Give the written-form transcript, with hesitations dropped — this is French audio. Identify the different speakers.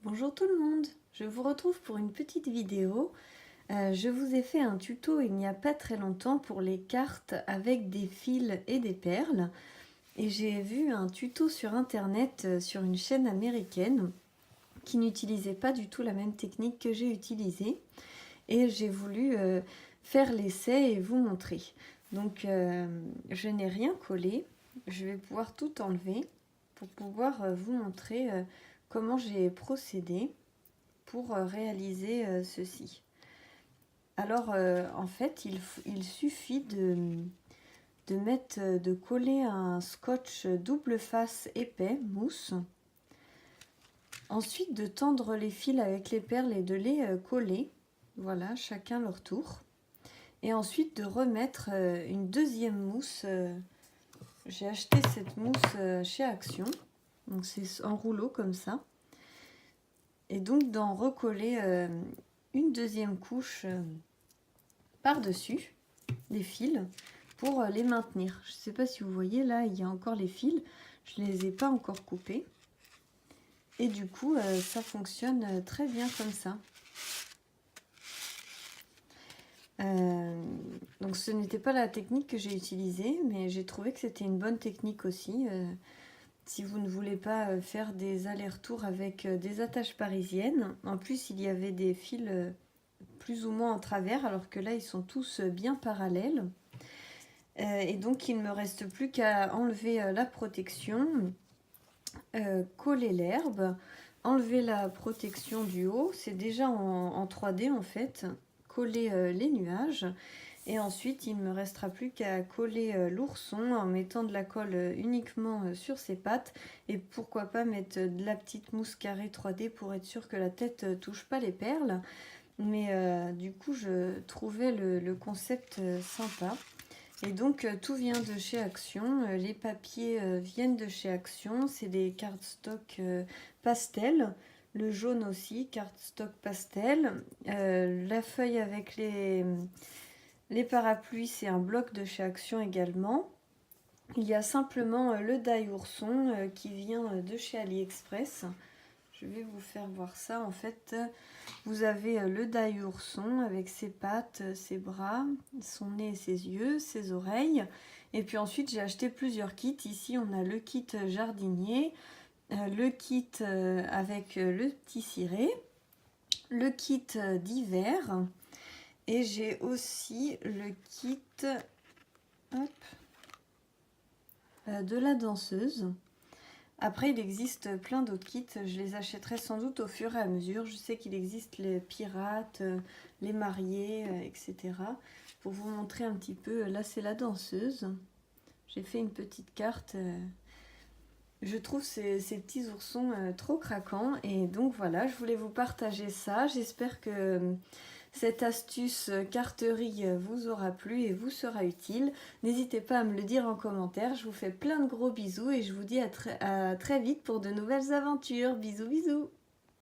Speaker 1: Bonjour tout le monde, je vous retrouve pour une petite vidéo. Je vous ai fait un tuto il n'y a pas très longtemps pour les cartes avec des fils et des perles. Et j'ai vu un tuto sur internet sur une chaîne américaine qui n'utilisait pas du tout la même technique que j'ai utilisée. Et j'ai voulu faire l'essai et vous montrer. Donc je n'ai rien collé, je vais pouvoir tout enlever pour pouvoir vous montrer comment j'ai procédé pour réaliser ceci. Alors en fait il suffit de coller un scotch double face épais mousse, ensuite de tendre les fils avec les perles et de les coller, voilà, chacun leur tour, et ensuite de remettre une deuxième mousse. J'ai acheté cette mousse chez Action, donc c'est en rouleau comme ça, et donc d'en recoller une deuxième couche par-dessus les fils pour les maintenir. Je ne sais pas si vous voyez, là il y a encore les fils, je ne les ai pas encore coupés, et du coup ça fonctionne très bien comme ça. Donc ce n'était pas la technique que j'ai utilisée, mais j'ai trouvé que c'était une bonne technique aussi. Si vous ne voulez pas faire des allers-retours avec des attaches parisiennes. En plus il y avait des fils plus ou moins en travers, alors que là ils sont tous bien parallèles. Et donc il ne me reste plus qu'à enlever la protection, coller l'herbe, enlever la protection du haut, c'est déjà en 3D en fait, coller les nuages, et ensuite il ne me restera plus qu'à coller l'ourson en mettant de la colle uniquement sur ses pattes, et pourquoi pas mettre de la petite mousse carrée 3D pour être sûr que la tête touche pas les perles. Mais du coup je trouvais le concept sympa. Et donc tout vient de chez Action, les papiers viennent de chez Action, c'est des cardstock pastel, le jaune aussi, cardstock pastel, la feuille avec les parapluies, c'est un bloc de chez Action également. Il y a simplement le die ourson qui vient de chez AliExpress. Je vais vous faire voir ça. En fait, vous avez le die ourson avec ses pattes, ses bras, son nez et ses yeux, ses oreilles. Et puis ensuite, j'ai acheté plusieurs kits. Ici, on a le kit jardinier, le kit avec le petit ciré, le kit d'hiver. Et j'ai aussi le kit de la danseuse. Après, il existe plein d'autres kits, je les achèterai sans doute au fur et à mesure. Je sais qu'il existe les pirates, les mariés, etc. Pour vous montrer un petit peu, là c'est la danseuse. J'ai fait une petite carte. Je trouve ces petits oursons trop craquants. Et donc voilà, je voulais vous partager ça. J'espère que cette astuce carterie vous aura plu et vous sera utile. N'hésitez pas à me le dire en commentaire. Je vous fais plein de gros bisous et je vous dis à très vite pour de nouvelles aventures. Bisous bisous.